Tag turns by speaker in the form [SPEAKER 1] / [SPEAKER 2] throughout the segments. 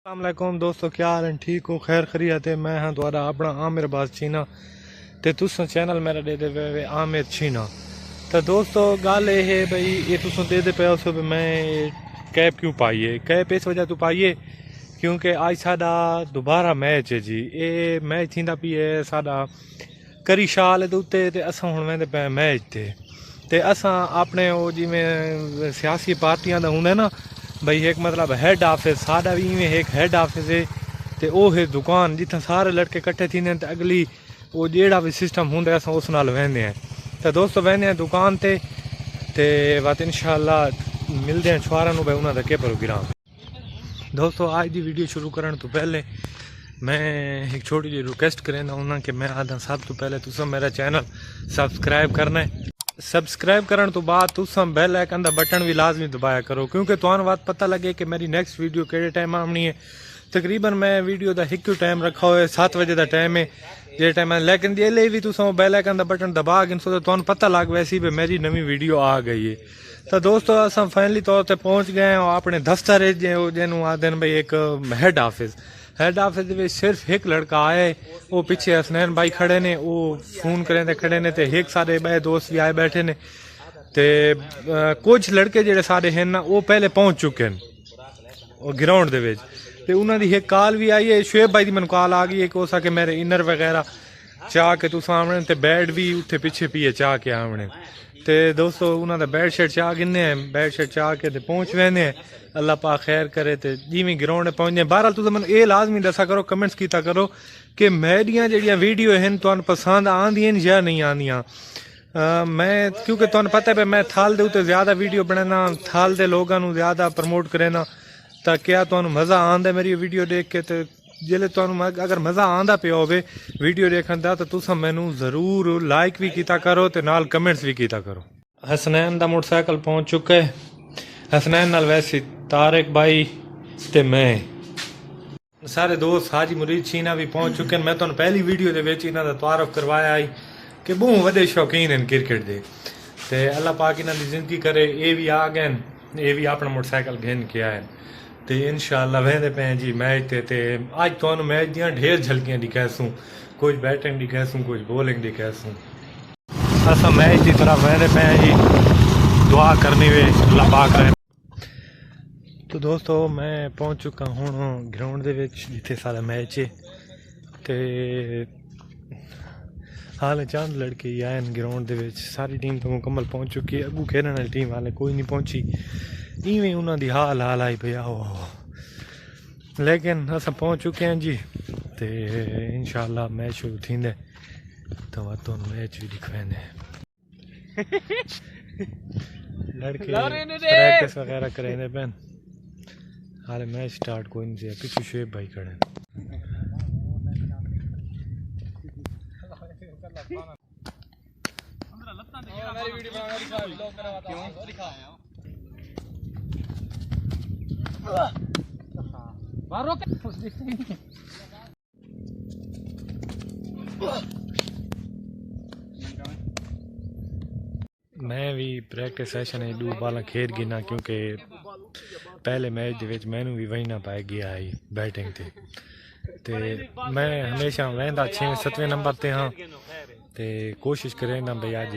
[SPEAKER 1] अस्सलामुअलैकुम दोस्तों, क्या हाल है? ठीक हो? खैर खरीत है। मैं हाँ द्वारा अपना आमिर बाज चीना ते तुस चैनल मेरा दे दे आमिर चीना। तो दोस्तों गल ये है भाई, ये तुस दे दे पे उस मैं कैप क्यों पाई है? कैप इस वजह तो पाई है क्योंकि आज साडा दोबारा मैच है जी। ये मैच थींदा पी है साडा करी शाल दे उत्ते ते असां हुण वेंदे पे मैच ते असां अपने वो जिवें सियासी पार्टियां दा हुंदा ना भाई, एक मतलब हैड ऑफिस साडा भी इवें एक हैड ऑफिस है ते ओह है दुकान जिथे सारे लड़के कट्ठे थींदे ते अगली वो जेड़ा भी सिस्टम हुंदा असां उस नाल वेंदे हैं। तो दोस्तों वेंदे हैं दुकान ते बात इंशाअल्लाह मिलते हैं छुआरा भाई उन्होंने दा केह प्रोग्राम। दोस्तों आज की वीडियो शुरू करने तो पहले मैं एक छोटी जी रिक्वेस्ट करेंदा हूँ कि मैं आदा सब तो पहले तुम मेरा चैनल सब्सक्राइब करना है। सब्सक्राइब करने तो बाद तुम बैल आइकन का बटन भी लाजमी दबाया करो क्योंकि तुहानू बात पता लगे कि मेरी नेक्स्ट वीडियो किहड़े टाइम आनी है। तकरीबन मैं वीडियो का एक टाइम रखा हुआ है, 7 बजे का टाइम है जे टाइम है, लेकिन ये लिए भी तुम बैल आइकन का बटन दबा के तो तुहानू पता लग वैसी भी मेरी नवी वीडियो आ गई है। तो दोस्तों अस फाइनली तौर पर पहुँच गए हैं अपने दफ्तर जिन्होंने आते भाई एक हैड ऑफिस सिर्फ एक लड़का आए, वो पीछे हसनैन भाई खड़े ने, वो फोन करें खड़े ने ते एक सारे बे दोस्त भी आए बैठे ने ते कुछ लड़के जेडे सारे हैं ना वो पहले पहुंच चुके हैं ग्राउंड दे विच ते उन्होंने एक कॉल भी आई है। शुएब भाई की मैंने कॉल आ गई है कि हो सके मेरे इनर वगैरह चाह के तुस आवने ते बैड भी उत्थे पीछे पिए चाह के आवने ते दोस्तों उन्होंने बैड शेड चाह गिने बैड शेड चाह के पहुँच वेने हैं। अल्लाह पाक खैर करे तो जिमें ग्राउंड पहुंचे। बहरहाल तुम मैं ये लाजमी दसा करो, कमेंट्स किया करो कि मेरिया जड़िया वीडियो हैं तुहानू पसंद आंदियां या नहीं आंदियां। मैं क्योंकि तुहानू पता है मैं थाल दे उत्ते ज़्यादा वीडियो बनाना, थाल दे लोगों ज़्यादा प्रमोट करेना, तो क्या तुहानू मज़ा आंदा मेरी वीडियो देख के? तो जिले तुहानू अगर मज़ा आंदा पे हो वीडियो देखने का तो तुम मैनू ज़रूर लाइक भी किया करो तो नाल कमेंट्स भी किया करो। हसनैन का मोटरसाइकिल पहुँच चुका है, हसनैन नाल वैसे तारिक भाई ते मैं सारे दोस्त हाजी मुरीद चीना भी पहुँच चुके हैं। मैं तुहानू पहली वीडियो दे विच इन्हां दा तारुफ करवाया आई कि बहुत वड्डे शौकीन हैं क्रिकेट दे ते अल्लाह पाक इन्हां दी जिंदगी करे। ये भी आ गए, ये भी अपना मोटरसाइकिल घेन के आए तो इंशाअल्लाह वेंदे पे जी मैच ते अज तुहानू मैच दियां ढेर झलकियां दिखासूं, कुछ बैटिंग दिखासूं, कुछ बॉलिंग दिखासूं। असां मैच की तरफ वेंदे पे जी, दुआ करनी वे अल्लाह पाक रहे। तो दोस्तों मैं पहुंच चुका हूँ ग्राउंड दे विच जिथे सारा मैच है ते हाल चंद लड़के ही आए ग्राउंड दे विच। सारी टीम तो मुकम्मल पहुंच चुकी है, अगू खेलने वाली टीम हाले कोई नहीं पहुंची, इवें उन्होंने हाल आई पे आओ, लेकिन अस पहुंच चुके हैं जी ते इंशाअल्लाह मैच शुरू थींदे तो मैच भी दिखाएंगे। लड़के प्रैक्टिस वगैरह करेंगे पैन, हाले मैच स्टार्ट कोई नहीं किया, पीछे शुएब भाई खड़े। मैं भी प्रैक्टिस सैशन दो बाल खेल गिना क्योंकि पहले मैच दे विच मैनू भी वही ना पाए गया आई बैटिंग ते मैं हमेशा वहदा 6वें 7वें नंबर ते हाँ ते कोशिश करें ना भाई अज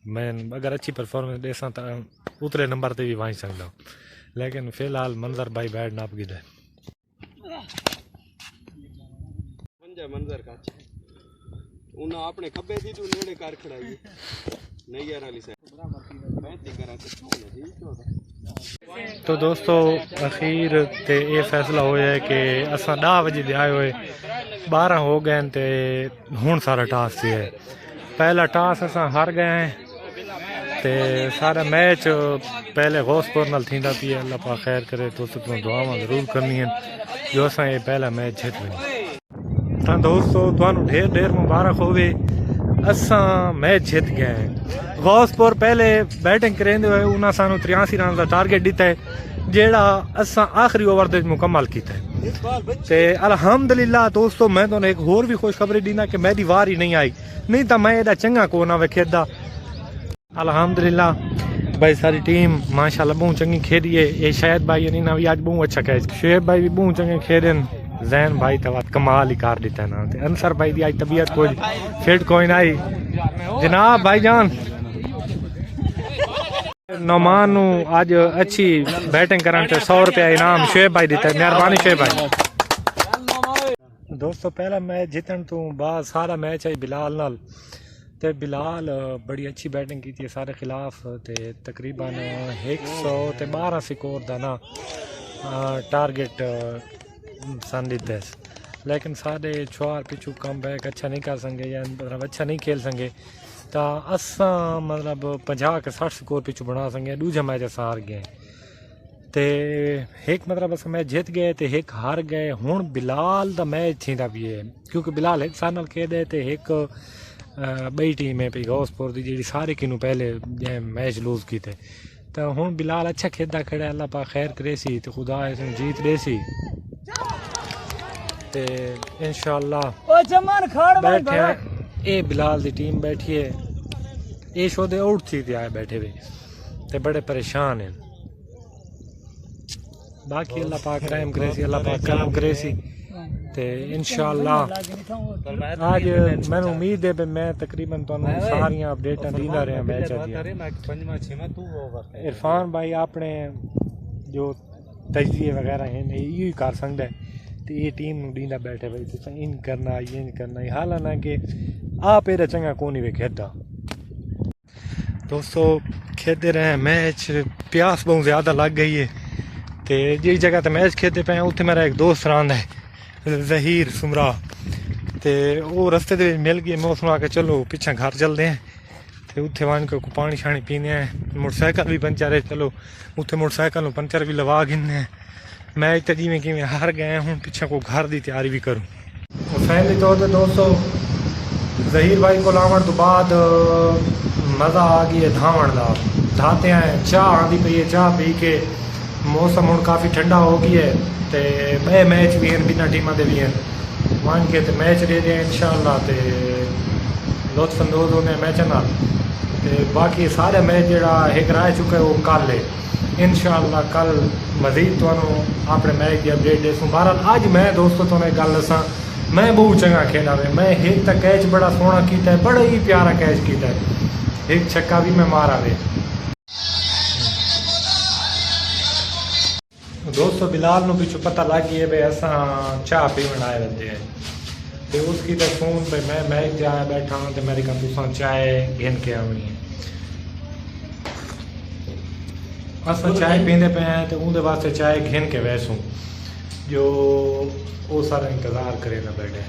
[SPEAKER 1] मैं अगर अच्छी परफॉर्मेंस देसा तो उतले नंबर ते भी वही सकता, लेकिन फिलहाल मंजर भाई बैट नाप गिदा मंजर का उन्हें अपने खब्बे दी तू नेड़े कर खड़ाई नहीं यार वाली साइड। तो दोस्तों अखीर ते ये फैसला होया है कि असा 10 बजे दे आए हुए 12 हो गए ते हुण सारा टास से है। पहला टास असा हार गए हैं ते सारा मैच पहले गौसपुर नाल थींदा पी है। अल्लाह पाक खैर करे तो दुआवां जरूर करनी है जो असा ये पहला मैच जीत वही। तो दोस्तों तुहानू ढेर ढेर मुबारक होवे, असा मैच जीत गए हैं। गौसपुर पहले बैटिंग करेंदे हुए उन्हें सानू 83 रन का टारगेट दिता है जेड़ा असा आखिरी ओवर दे मुकम्मल किया है ते अल्हम्दुलिल्लाह। दोस्तों मैं तुहानू एक होर भी खुशखबरी दीना कि मेरी वार ही नहीं आई, नहीं तो मैं एदा चंगा को ना वे खेदा। अल्हम्दुलिल्लाह भाई सारी टीम माशाल्लाह बहुत चंगी खेली है। ये शायद भाई नहीं ना भी आज बहुत अच्छा कैच, शुएब भाई भी बहुत चंगे खेले, जैन भाई तो बात कमाल ही कर देता ना, अंसर भाई की आज तबीयत कोई फिट कोई ना आई जनाब भाईजान। नौमान आज अच्छी बैटिंग करने से 100 रुपया इनाम शुएब भाई देता है, मेहरबानी शुएब भाई। दोस्तों पहला मैच जितन तो बाद सारा मैच है बिलाल नाल, ते बिलाल बड़ी अच्छी बैटिंग की थी सारे खिलाफ, ते तकरीबन 112 स्कोर का ना टारगेट सन दिते, लेकिन साढ़े 4 पिछू कम बैक अच्छा नहीं कर सके या मतलब अच्छा नहीं खेल सके, तो असा मतलब 50 के 60 स्कोर पिछू बना सके। दूजा मैच अस हार गए, तो एक मतलब अस मैच जीत गए तो एक हार गए। हूँ बिलाल का मैच थींदा भी है, क्योंकि बिलाल एक साल नाल खेदे तो एक बई टीम है पी गौसपुर की जी सारे किनू पहले मैच लूज किए, तो हूँ बिलाल अच्छा खेदा खड़ा, अल्लाह पाक खैर करे सी तो खुदा इसमें जीत दे सी, ते इंशाअल्लाह बैठे ये बिलाल की टीम बैठी है, ये शोदे आउट थी आए बैठे हुए ते बड़े परेशान हैं। बाकी अल्लाह पाक रहम करे सी, अल्लाह पाक करम करे सी, ते इंशाअल्लाह आज मैंने उम्मीद है कि मैं तकरीबन तुहानू सारियां अपडेटां दींदा रहा मैच दियां। इरफान भाई अपने जो तजजिए वगैरह हैं यही कर सकता है, तो ये टीम नू दींदा बैठे भाई तुस इन करना ये करना, हालांकि आप एरा चंगा कौन ही खेदा। दोस्तों खेदे रहे मैच, प्यास बहुत ज़्यादा लग गई है, तो जिस जगह तो मैच खेदे पे उत्थे मेरा एक दोस्त रहा है जहीर सुमरा, तो वो रस्ते दे मिल गए, मैं उसमें आके चलो पिछा घर चलते हैं, तो उत्थे वन के पानी शानी पीने हैं, मोटरसाइकिल भी पंचर है, चलो उत्थे मोटरसाइकिल पंचर भी लवा गिने। मैच तो जिमें कि हार गए हूँ, पिछा को घर की तैयारी भी करूँ। फैमिली तौर पर दोस्तों जहीर भाई को लावन तो बाद मज़ा आ गई है धावन का, धाते हैं चाह आँधी पई है, चाह पी के मौसम हूँ काफ़ी ठंडा हो गई है, तो बे मैच भी हैं बिना टीम के भी हैं वन के, तो मैच दे दें इंशाअल्लाह, तो लुत्फ अंदोज होने मैच नाल, तो बाकी सारे मैच जरा एक रह चुका है वो कल है इंशाअल्लाह, कल मजीद तुहानू अपने मैच की अपडेट देसूँ। बहरहाल आज मैं दोस्तों तुहानू एक गल दसां, मैं बहुत चंगा खेला वे, मैं एक तक कैच बड़ा सोहना किया है, बड़ा ही प्यारा कैच किया है, एक छक्का भी मैं मारा वे। दोस्तों बिलाल नू पिछू पता लग गया भाई असा चाह पीवन आए रहते हैं, तो उसकी तो फोन पे मैं मैच आया बैठा हूँ, तो मेरे का तुसा चाय गिन के आनी है, असा चाय पींदे पे हैं, तो उनके वास्ते चाय गिन के वैसूँ जो वो सारा इंतज़ार करे ना बैठे।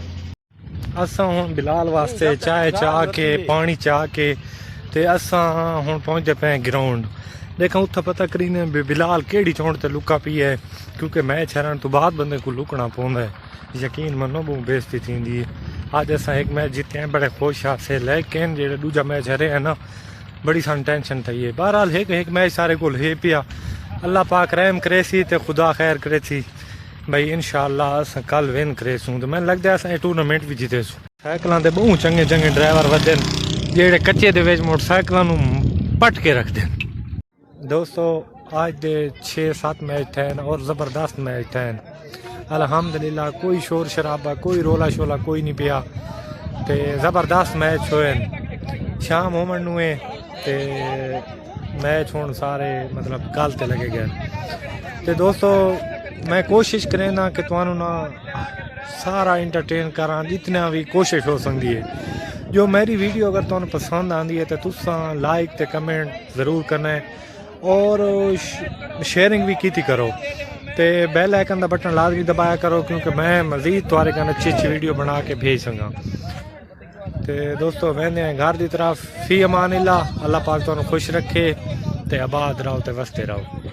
[SPEAKER 1] असा हूँ बिलाल वास्ते चाय चाह के पानी चाह के, तो असा हूँ पहुँचते पे ग्राउंड, देखा उत्थे पता करीने बिलाल केड़ी चौंड ते लुका पी है, क्योंकि मैच हारण तो बाद बंदे को लुकना पौंदा है, यकीन मनो बहुत बेइज्जती थींदी है। अज अस एक मैच जीते हैं, बड़े खुश हासे, लेकिन जो दूजा मैच हरे है ना बड़ी सन टेंशन थी है। बहरहाल एक मैच सारे को है पिया, अल्लाह पाक रहम करे सी तो खुदा खैर करे सी भाई, इंशाअल्लाह अस कल विन करे सूँ, तो मैंने लगता है अस टूर्नामेंट भी जीते सूँ। साइकिलों के बहुत चंगे चंगे ड्राइवर वधे जेड़े कच्चे दे विच मोटरसाइकिलों पट के रखते हैं। दोस्तों आज दे 6-7 मैच थे और ज़बरदस्त मैच थे अल्हम्दुलिल्लाह, कोई शोर शराबा कोई रोला शोला कोई नहीं पिया, तो ज़बरदस्त मैच होए। शाम होमन नुए ते मैच होने सारे मतलब गल ते लगे गए। तो दोस्तों मैं कोशिश करें ना कि तुहानू ना सारा इंटरटेन करा जितना भी कोशिश हो सकती है। जो मेरी वीडियो अगर तुहानू पसंद आती है तो तुसा लाइक ते कमेंट ज़रूर करना है और शेयरिंग भी की करो, तो बेल आइकन का बटन लाजमी दबाया करो, क्योंकि मैं मज़ीद तुम्हारे कन अच्छी अच्छी वीडियो बना के भेज सका। तो दोस्तों वहने घर की तरफ, फी अमान अल्लाह पाक तुहानू खुश रखे, तो आबाद रहो तो वसते रहो।